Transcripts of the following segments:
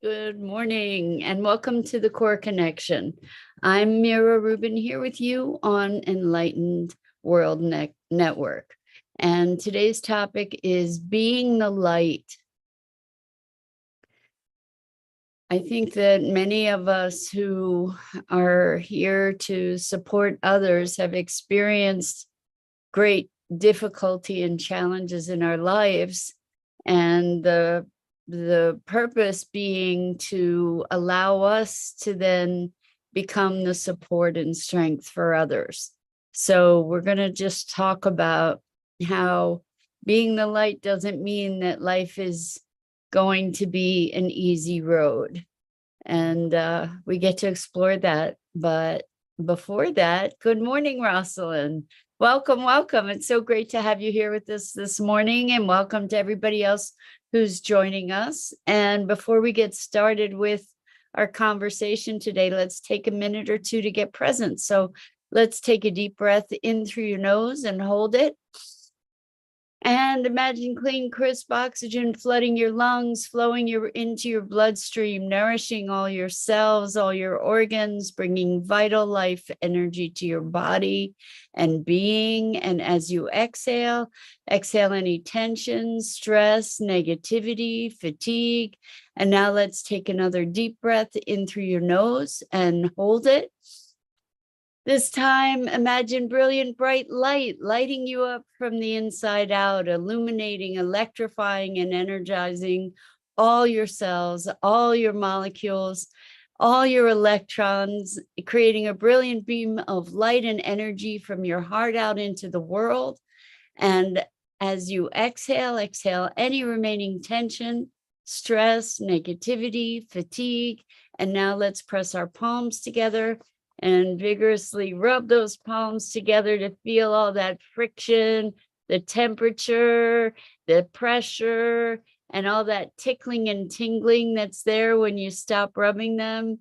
Good morning and welcome to the Core Connection. I'm Mira Rubin here with you on Enlightened World Network. And today's topic is being the light. I think that many of us who are here to support others have experienced great difficulty and challenges in our lives. And the purpose being to allow us to then become the support and strength for others. So we're going to just talk about how being the light doesn't mean that life is going to be an easy road. And we get to explore that. But before that, good morning, Rosalind. Welcome, welcome. It's so great to have you here with us this morning, and welcome to everybody else who's joining us. And before we get started with our conversation today, let's take a minute or two to get present. So let's take a deep breath in through your nose and hold it. And imagine clean, crisp oxygen flooding your lungs, flowing into your bloodstream, nourishing all your cells, all your organs, bringing vital life energy to your body and being. And as you exhale, exhale any tension, stress, negativity, fatigue. And now let's take another deep breath in through your nose and hold it. This time, imagine brilliant, bright light lighting you up from the inside out, illuminating, electrifying, and energizing all your cells, all your molecules, all your electrons, creating a brilliant beam of light and energy from your heart out into the world. And as you exhale, exhale any remaining tension, stress, negativity, fatigue. And now let's press our palms together and vigorously rub those palms together to feel all that friction, the temperature, the pressure, and all that tickling and tingling that's there when you stop rubbing them.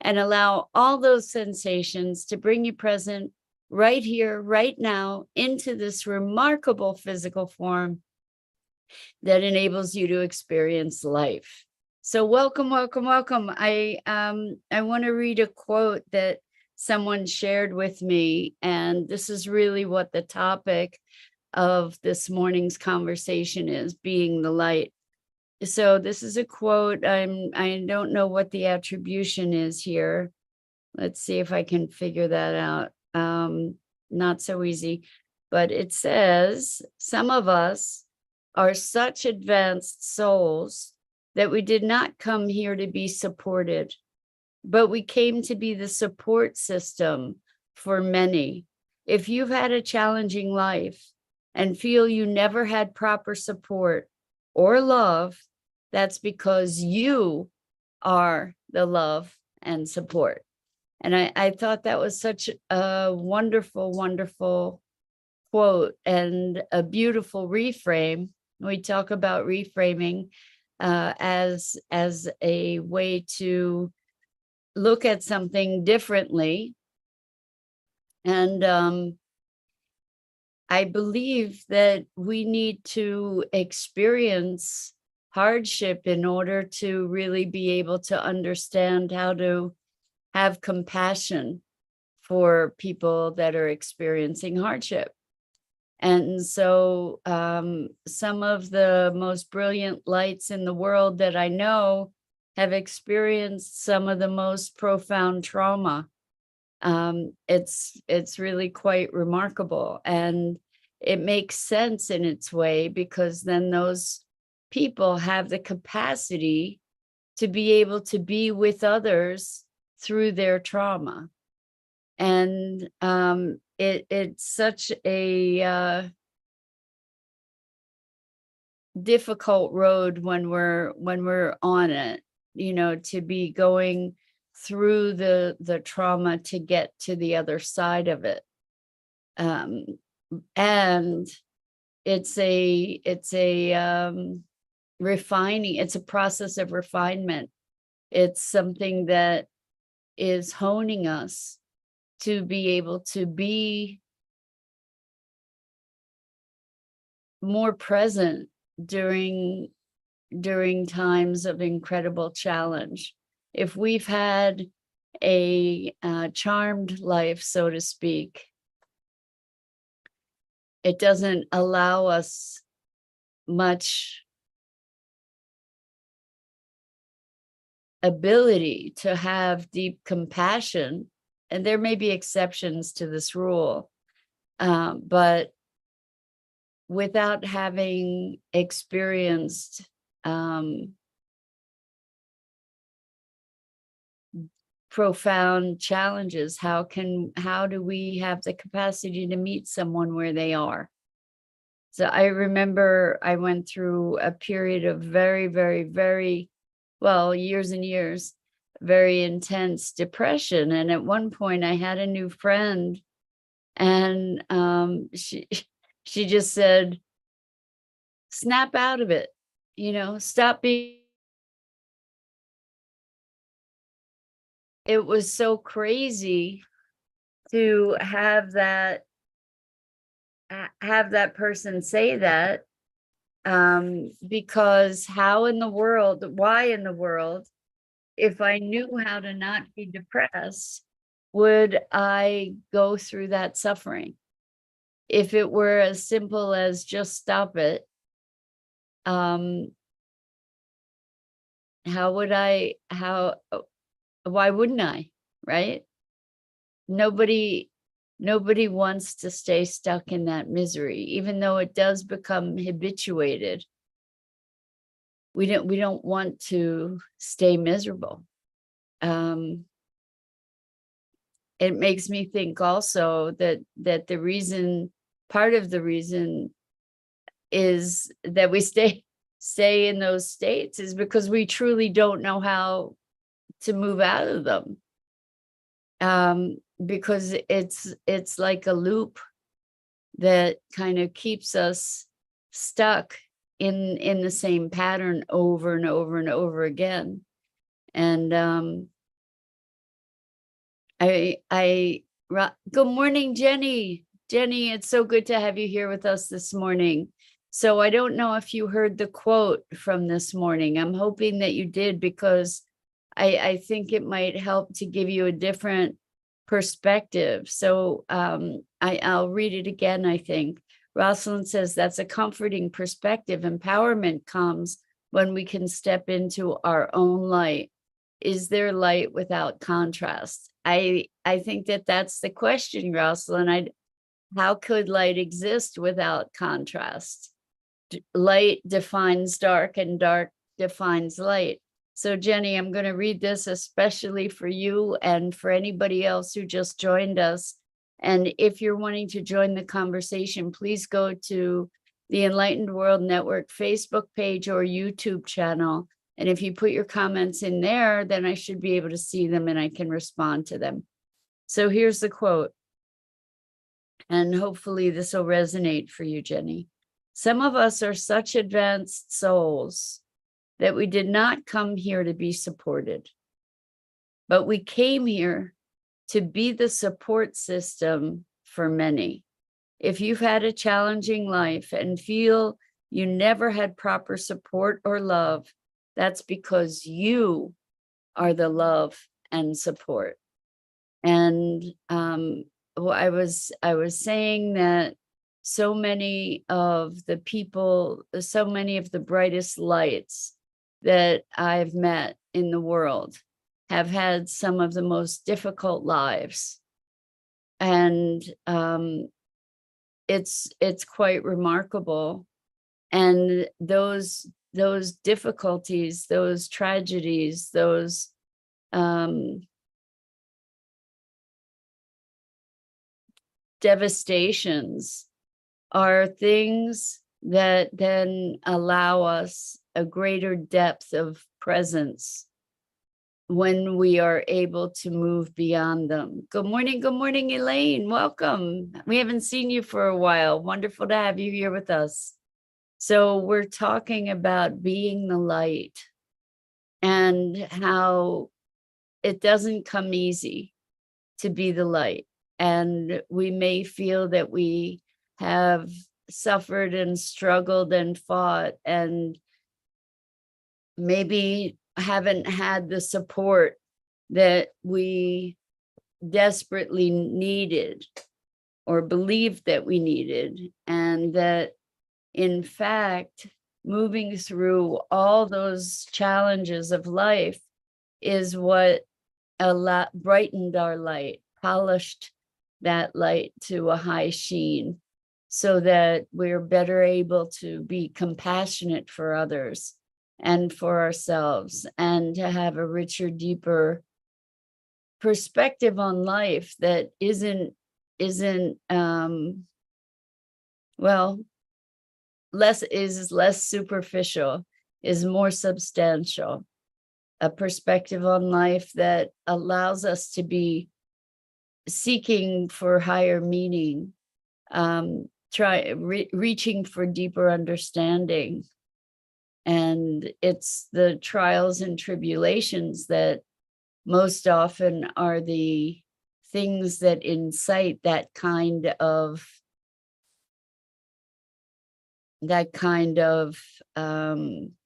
And allow all those sensations to bring you present right here, right now, into this remarkable physical form that enables you to experience life. So welcome, welcome, welcome. I want to read a quote that someone shared with me, and this is really what the topic of this morning's conversation is: being the light. So this is a quote. I don't know what the attribution is here. Let's see if I can figure that out. Not so easy, but it says, some of us are such advanced souls that we did not come here to be supported, but we came to be the support system for many. If you've had a challenging life and feel you never had proper support or love, that's because you are the love and support. And I thought that was such a wonderful, wonderful quote and a beautiful reframe. We talk about reframing as a way to look at something differently. And I believe that we need to experience hardship in order to really be able to understand how to have compassion for people that are experiencing hardship. And so some of the most brilliant lights in the world that I know have experienced some of the most profound trauma. It's really quite remarkable, and it makes sense in its way, because then those people have the capacity to be able to be with others through their trauma. And it's such a difficult road when we're on it, to be going through the trauma to get to the other side of it. And it's a refining, it's a process of refinement. It's something that is honing us to be able to be more present during during times of incredible challenge. If we've had a charmed life, so to speak, it doesn't allow us much ability to have deep compassion. And there may be exceptions to this rule, but without having experienced profound challenges, how do we have the capacity to meet someone where they are? So I remember I went through a period of very, very, very, well, years and years, very intense depression. And at one point I had a new friend, and she she just said, snap out of it, stop being. It was so crazy to have that person say that, because how in the world, why in the world, if I knew how to not be depressed, would I go through that suffering? If it were as simple as just stop it, how would I, why wouldn't I, right? Nobody wants to stay stuck in that misery, even though it does become habituated. We don't want to stay miserable. It makes me think also that the reason, part of the reason is that we stay in those states is because we truly don't know how to move out of them. Because it's like a loop that kind of keeps us stuck in the same pattern over and over and over again. And good morning, Jenny. Jenny, it's so good to have you here with us this morning. So I don't know if you heard the quote from this morning. I'm hoping that you did, because I think it might help to give you a different perspective. So I'll read it again, I think. Rosalind says, that's a comforting perspective. Empowerment comes when we can step into our own light. Is there light without contrast? I think that that's the question, Rosalind. How could light exist without contrast? Light defines dark, and dark defines light. So Jenny, I'm going to read this especially for you and for anybody else who just joined us. And if you're wanting to join the conversation, please go to the Enlightened World Network Facebook page or YouTube channel. And if you put your comments in there, then I should be able to see them and I can respond to them. So here's the quote. And hopefully this will resonate for you, Jenny. Some of us are such advanced souls that we did not come here to be supported, but we came here to be the support system for many. If you've had a challenging life and feel you never had proper support or love, that's because you are the love and support. And I was saying that so many of the people, so many of the brightest lights that I've met in the world have had some of the most difficult lives. And it's quite remarkable. And those difficulties, those tragedies, those devastations are things that then allow us a greater depth of presence when we are able to move beyond them. Good morning, Elaine. Welcome. We haven't seen you for a while. Wonderful to have you here with us. So we're talking about being the light and how it doesn't come easy to be the light. And we may feel that we have suffered and struggled and fought and maybe haven't had the support that we desperately needed or believed that we needed, and that in fact, moving through all those challenges of life is what brightened our light, polished that light to a high sheen, so that we're better able to be compassionate for others and for ourselves, and to have a richer, deeper perspective on life that isn't well, less superficial, is more substantial. A perspective on life that allows us to be seeking for higher meaning, reaching for deeper understanding. And it's the trials and tribulations that most often are the things that incite that kind of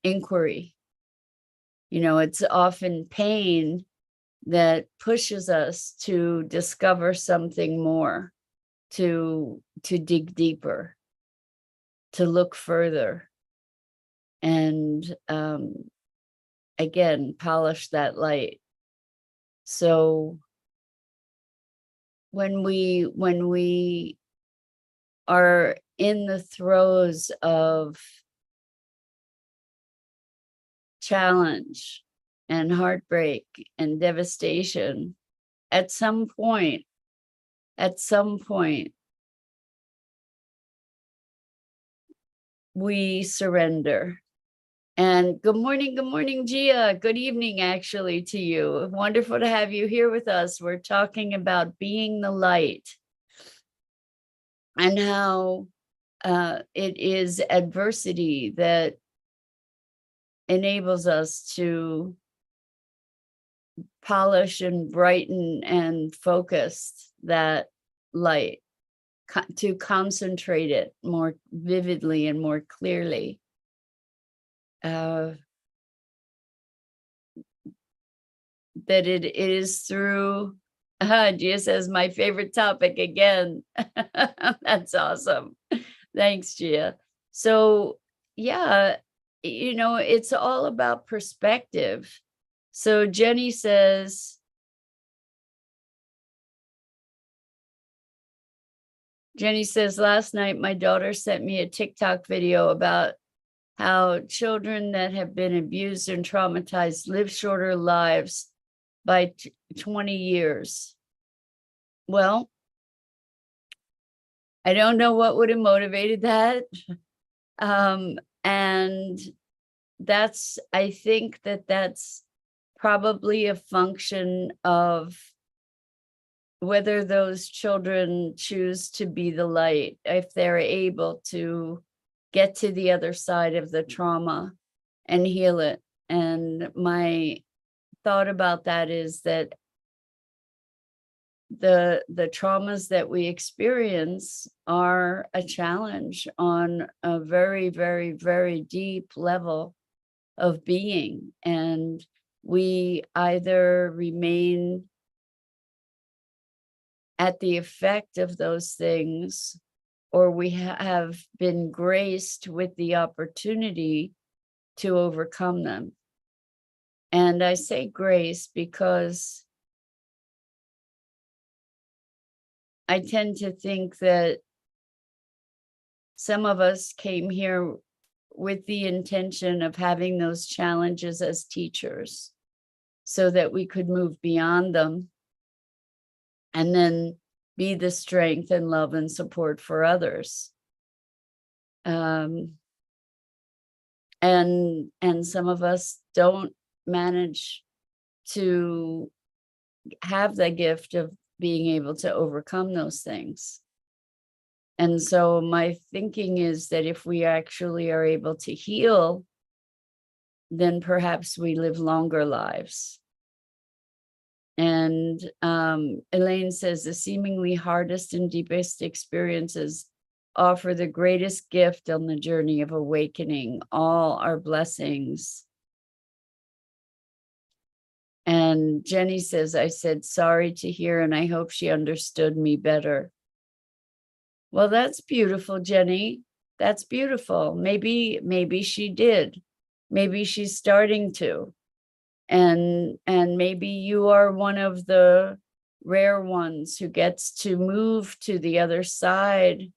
inquiry. You know, it's often pain that pushes us to discover something more, to dig deeper, to look further, and again, polish that light. So when we are in the throes of challenge and heartbreak and devastation, at some point, we surrender. And good morning, Gia. Good evening, actually, to you. Wonderful to have you here with us. We're talking about being the light, and how it is adversity that enables us to polish and brighten and focus that light, to concentrate it more vividly and more clearly. That it is through, Gia says, my favorite topic again. That's awesome. Thanks, Gia. So yeah, you know, it's all about perspective. So Jenny says, last night my daughter sent me a TikTok video about how children that have been abused and traumatized live shorter lives by 20 years. Well, I don't know what would have motivated that. And I think that's probably a function of whether those children choose to be the light, if they're able to get to the other side of the trauma and heal it. And my thought about that is that the traumas that we experience are a challenge on a very, very, very deep level of being. And we either remain at the effect of those things, or we have been graced with the opportunity to overcome them. And I say grace because I tend to think that some of us came here with the intention of having those challenges as teachers, so that we could move beyond them and then be the strength and love and support for others. And some of us don't manage to have the gift of being able to overcome those things. And so my thinking is that if we actually are able to heal, then perhaps we live longer lives. And Elaine says the seemingly hardest and deepest experiences offer the greatest gift on the journey of awakening. All our blessings. And Jenny says, I said sorry to hear, and I hope she understood me better. Well, that's beautiful, Jenny. That's beautiful. Maybe she did. Maybe she's starting to. And maybe you are one of the rare ones who gets to move to the other side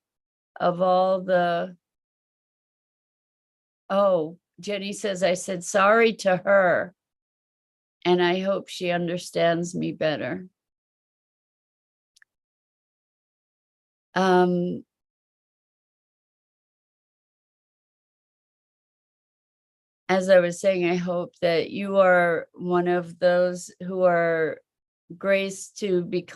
of all the, oh, Jenny says, I said sorry to her, and I hope she understands me better. As I was saying, I hope that you are one of those who are graced to be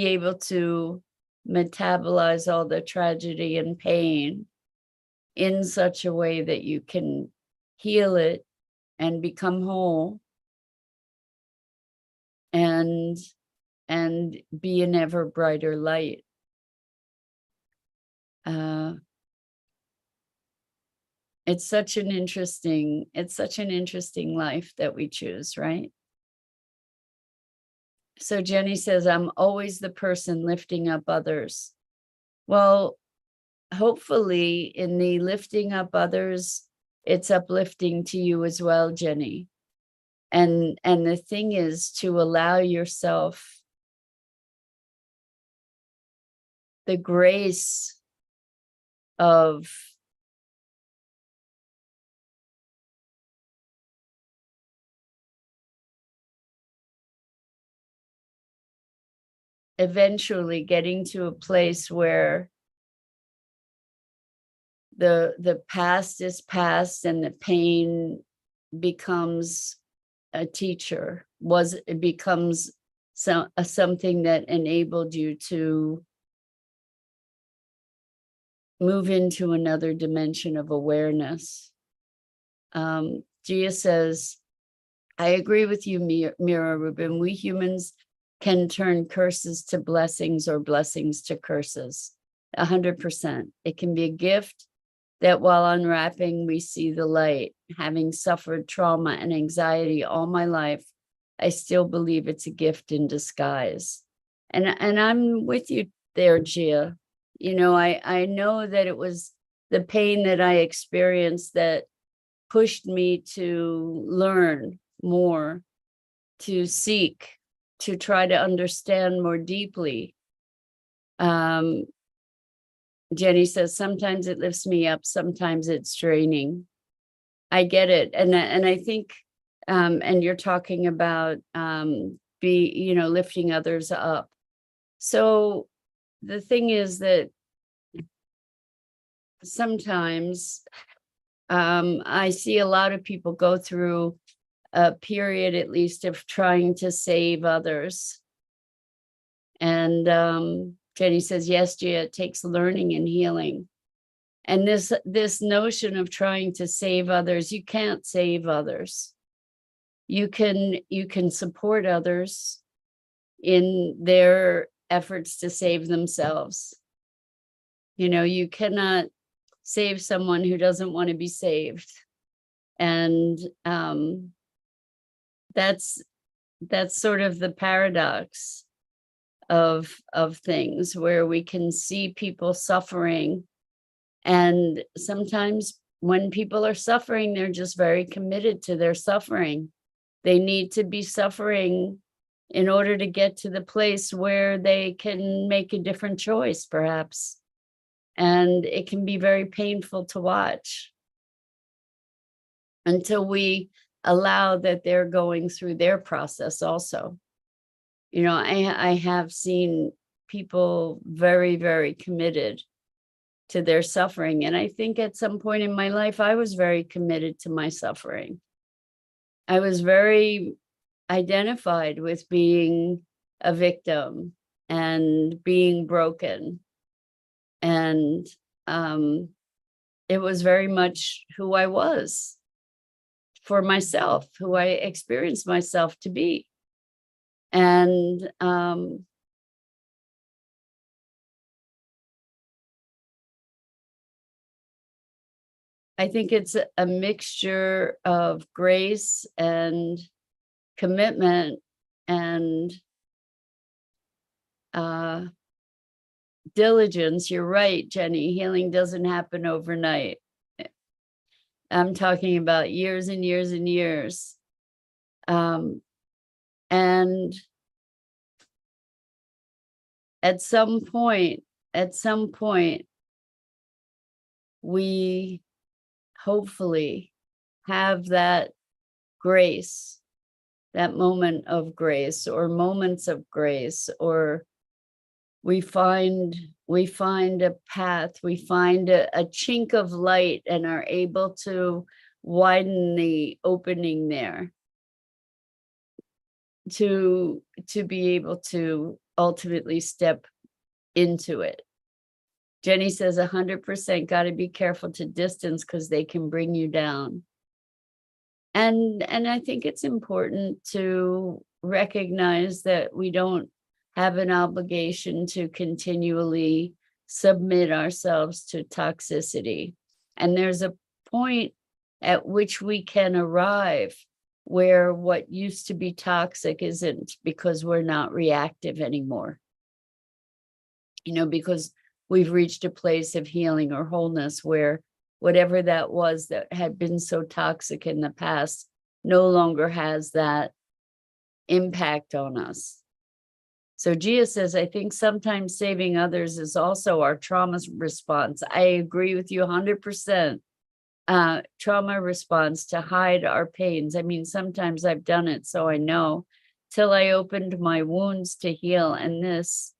able to metabolize all the tragedy and pain in such a way that you can heal it and become whole and be an ever brighter light. It's such an interesting life that we choose, right? So Jenny says, I'm always the person lifting up others. Well, hopefully in the lifting up others, it's uplifting to you as well, Jenny. And the thing is to allow yourself the grace of eventually getting to a place where the past is past and the pain becomes a teacher, it becomes something that enabled you to move into another dimension of awareness. Gia says, I agree with you, Mira Rubin. We humans can turn curses to blessings or blessings to curses. 100%. It can be a gift that while unwrapping, we see the light. Having suffered trauma and anxiety all my life, I still believe it's a gift in disguise. And I'm with you there, Gia. You know, I know that it was the pain that I experienced that pushed me to learn more, to seek, to try to understand more deeply. Jenny says, sometimes it lifts me up, sometimes it's draining. I get it. And I think, and you're talking about lifting others up. So the thing is that sometimes I see a lot of people go through a period, at least, of trying to save others. And Jenny says, yes, Gia, it takes learning and healing. And this notion of trying to save others, you can't save others. You can support others in their efforts to save themselves. You know, you cannot save someone who doesn't want to be saved. And that's sort of the paradox of things, where we can see people suffering. And sometimes when people are suffering, they're just very committed to their suffering. They need to be suffering in order to get to the place where they can make a different choice, perhaps. And it can be very painful to watch until we allow that they're going through their process also. You know, I have seen people very, very committed to their suffering. And I think at some point in my life, I was very committed to my suffering. I was very identified with being a victim and being broken. And it was very much who I was for myself, who I experienced myself to be. And I think it's a mixture of grace and commitment and diligence. You're right, Jenny. Healing doesn't happen overnight. I'm talking about years and years and years. And at some point, we hopefully have that grace, that moment of grace or moments of grace, or we find a path, we find a chink of light and are able to widen the opening there to be able to ultimately step into it. Jenny says 100% got to be careful to distance because they can bring you down. And I think it's important to recognize that we don't have an obligation to continually submit ourselves to toxicity. And there's a point at which we can arrive where what used to be toxic isn't, because we're not reactive anymore. You know, because we've reached a place of healing or wholeness where whatever that was that had been so toxic in the past no longer has that impact on us. So Gia says, I think sometimes saving others is also our trauma response. I agree with you 100%. Trauma response to hide our pains. I mean, sometimes I've done it, so I know, till I opened my wounds to heal, and this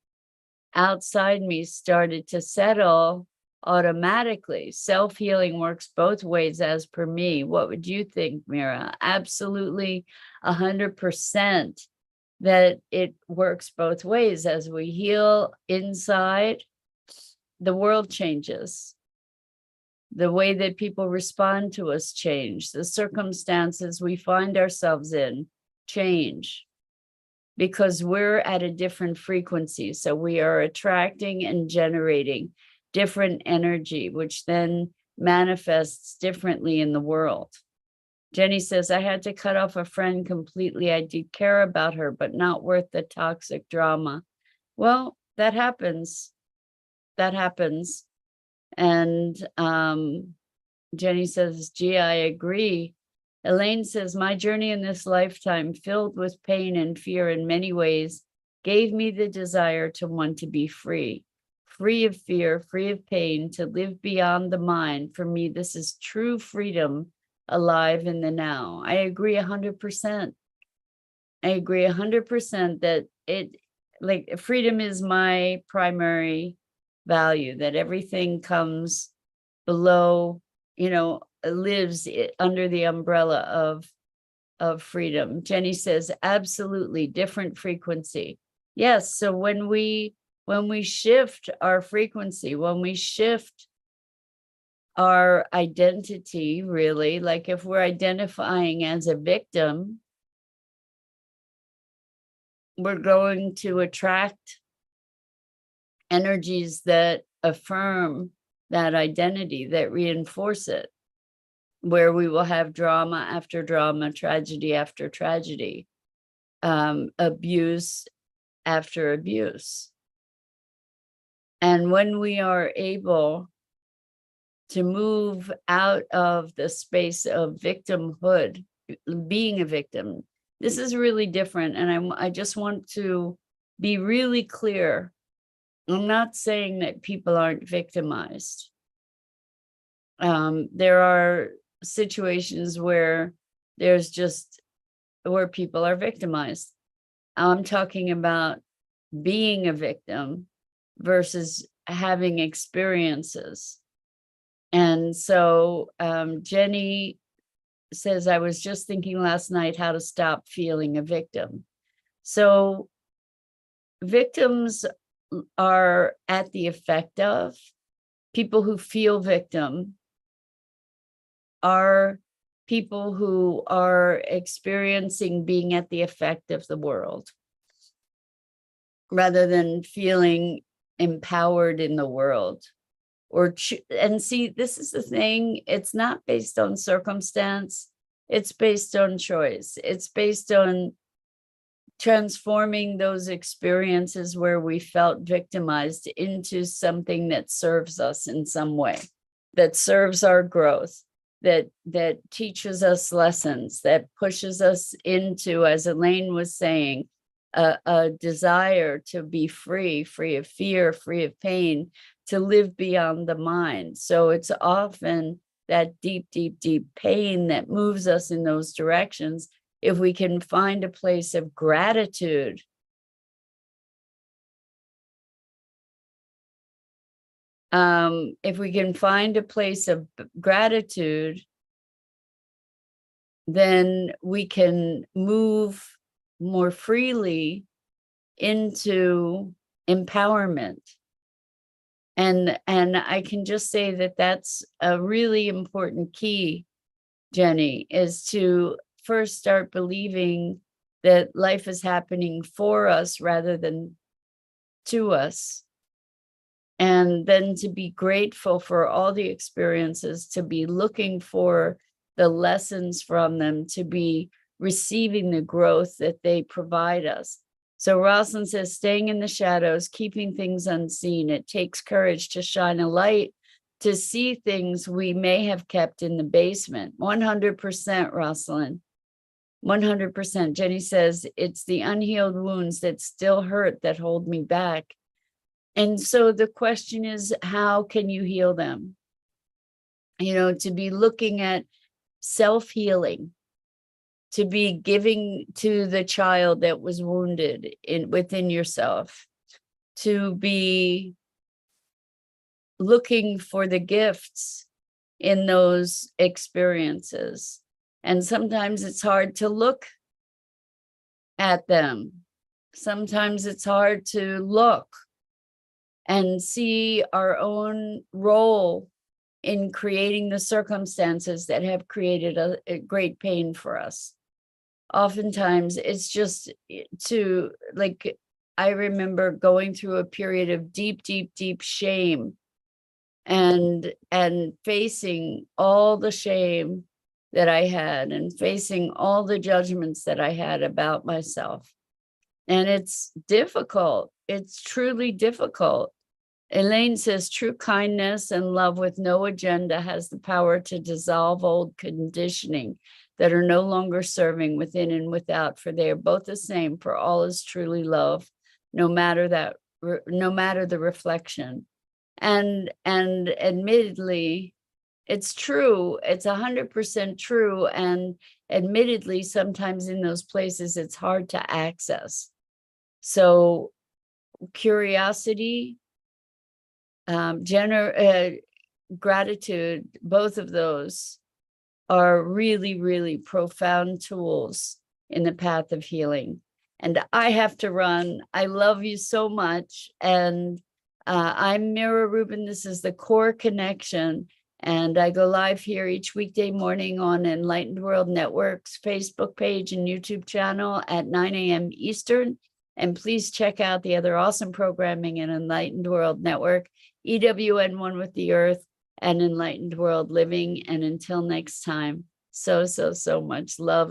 outside me started to settle automatically. Self-healing works both ways as per me. What would you think, Mira? Absolutely 100% that it works both ways. As we heal inside, the world changes. The way that people respond to us change. The circumstances we find ourselves in change, because we're at a different frequency. So we are attracting and generating different energy, which then manifests differently in the world. Jenny says, I had to cut off a friend completely. I did care about her, but not worth the toxic drama. Well, that happens. That happens. And Jenny says, gee, I agree. Elaine says, my journey in this lifetime, filled with pain and fear in many ways, gave me the desire to want to be free of fear, free of pain, to live beyond the mind. For me, this is true freedom, alive in the now. I agree 100%. I agree 100% that like freedom is my primary value, that everything comes below, you know, lives under the umbrella of freedom. Jenny says, absolutely different frequency. Yes, so when we shift our frequency, when we shift our identity, really, like if we're identifying as a victim, we're going to attract energies that affirm that identity, that reinforce it, where we will have drama after drama, tragedy after tragedy, abuse after abuse. And when we are able to move out of the space of victimhood, being a victim, this is really different. And I just want to be really clear. I'm not saying that people aren't victimized. There are situations where where people are victimized. I'm talking about being a victim versus having experiences. And so Jenny says, I was just thinking last night how to stop feeling a victim. So victims are at the effect of, people who feel victim are people who are experiencing being at the effect of the world, rather than feeling empowered in the world. And see, this is the thing, it's not based on circumstance, It's based on choice. It's based on transforming those experiences where we felt victimized into something that serves us in some way, that serves our growth, that teaches us lessons, that pushes us into, as Elaine was saying, a desire to be free of fear, free of pain, to live beyond the mind. So it's often that deep, deep, deep pain that moves us in those directions. If we can find a place of gratitude, if we can find a place of gratitude, then we can move more freely into empowerment. And I can just say that that's a really important key, Jenny, is to first start believing that life is happening for us rather than to us. And then to be grateful for all the experiences, to be looking for the lessons from them, to be receiving the growth that they provide us. So Rosalind says, staying in the shadows, keeping things unseen. It takes courage to shine a light, to see things we may have kept in the basement. 100%, Rosalind. 100%. Jenny says, it's the unhealed wounds that still hurt that hold me back. And so the question is, how can you heal them? You know, to be looking at self-healing, to be giving to the child that was wounded within yourself, to be looking for the gifts in those experiences. And sometimes it's hard to look at them. Sometimes it's hard to look and see our own role in creating the circumstances that have created a great pain for us. Oftentimes it's just to, like, I remember going through a period of deep, deep, deep shame and facing all the shame that I had and facing all the judgments that I had about myself. And it's difficult. It's truly difficult. Elaine says, true kindness and love with no agenda has the power to dissolve old conditioning that are no longer serving within and without, for they are both the same, for all is truly love, no matter the reflection. And admittedly, it's true. It's 100% true. And admittedly, sometimes in those places, it's hard to access. So curiosity, gratitude, both of those are really, really profound tools in the path of healing. And I have to run. I love you so much. And I'm Mira Rubin. This is the Core Connection. And I go live here each weekday morning on Enlightened World Network's Facebook page and YouTube channel at 9 a.m. Eastern. And please check out the other awesome programming in Enlightened World Network, EWN One with the Earth, and Enlightened World Living. And until next time, so much love.